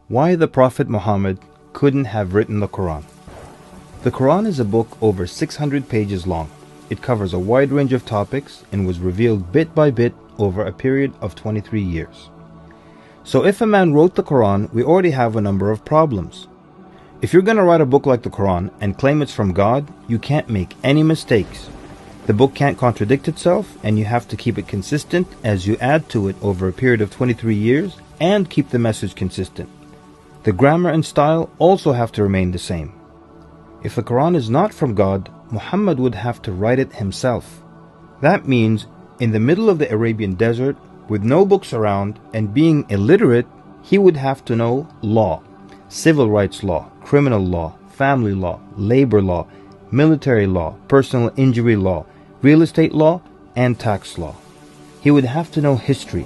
Why the Prophet Muhammad couldn't have written the Quran. The Quran is a book over 600 pages long. It covers a wide range of topics and was revealed bit by bit over a period of 23 years. So if a man wrote the Quran, we already have a number of problems. If you're going to write a book like the Quran and claim it's from God, you can't make any mistakes. The book can't contradict itself, and you have to keep it consistent as you add to it over a period of 23 years and keep the message consistent. The grammar and style also have to remain the same. If the Quran is not from God, Muhammad would have to write it himself. That means in the middle of the Arabian desert, with no books around and being illiterate, he would have to know law, civil rights law, criminal law, family law, labor law, military law, personal injury law, real estate law, and tax law. He would have to know history.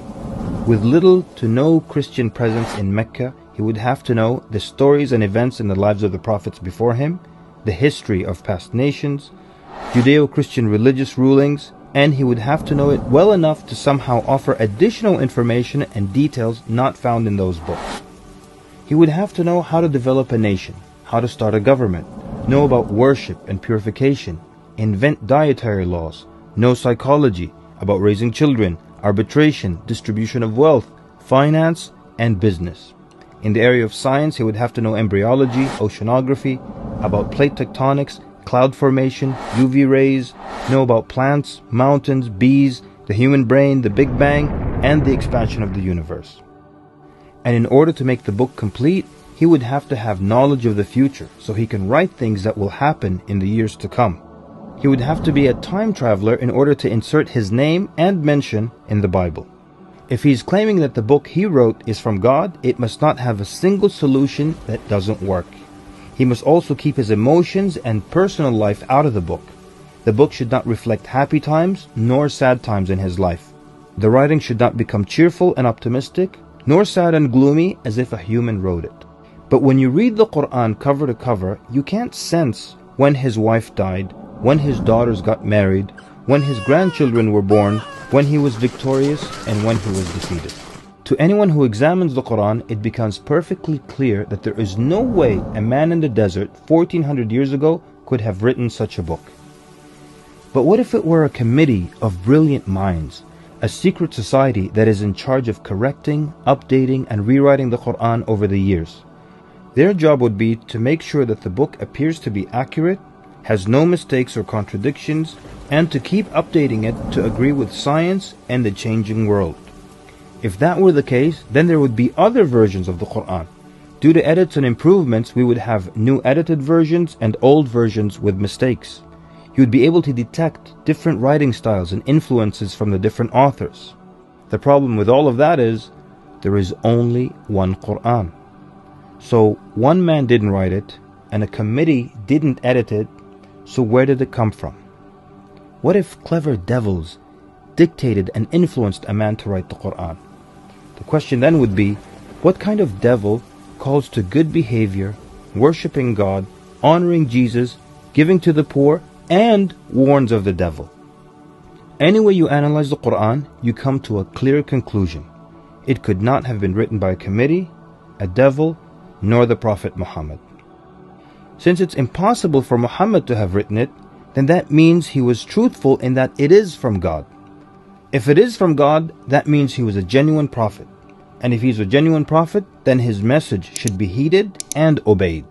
With little to no Christian presence in Mecca, he would have to know the stories and events in the lives of the prophets before him, the history of past nations, Judeo-Christian religious rulings, and he would have to know it well enough to somehow offer additional information and details not found in those books. He would have to know how to develop a nation, how to start a government, know about worship and purification, invent dietary laws, know psychology, about raising children, arbitration, distribution of wealth, finance, and business. In the area of science, he would have to know embryology, oceanography, about plate tectonics, cloud formation, UV rays, know about plants, mountains, bees, the human brain, the Big Bang, and the expansion of the universe. And in order to make the book complete, he would have to have knowledge of the future so he can write things that will happen in the years to come. He would have to be a time traveler in order to insert his name and mention in the Bible. If he's claiming that the book he wrote is from God, it must not have a single solution that doesn't work. He must also keep his emotions and personal life out of the book. The book should not reflect happy times nor sad times in his life. The writing should not become cheerful and optimistic, nor sad and gloomy as if a human wrote it. But when you read the Quran cover to cover, you can't sense when his wife died, when his daughters got married, when his grandchildren were born, when he was victorious, and when he was defeated. To anyone who examines the Quran, it becomes perfectly clear that there is no way a man in the desert 1400 years ago could have written such a book. But what if it were a committee of brilliant minds, a secret society that is in charge of correcting, updating, and rewriting the Quran over the years? Their job would be to make sure that the book appears to be accurate, has no mistakes or contradictions, and to keep updating it to agree with science and the changing world. If that were the case, then there would be other versions of the Quran. Due to edits and improvements, we would have new edited versions and old versions with mistakes. You would be able to detect different writing styles and influences from the different authors. The problem with all of that is, there is only one Quran. So one man didn't write it, and a committee didn't edit it, so where did it come from? What if clever devils dictated and influenced a man to write the Quran? The question then would be, what kind of devil calls to good behavior, worshipping God, honoring Jesus, giving to the poor, and warns of the devil? Any way you analyze the Quran, you come to a clear conclusion. It could not have been written by a committee, a devil, nor the Prophet Muhammad. Since it's impossible for Muhammad to have written it, then that means he was truthful in that it is from God. If it is from God, that means he was a genuine prophet. And if he's a genuine prophet, then his message should be heeded and obeyed.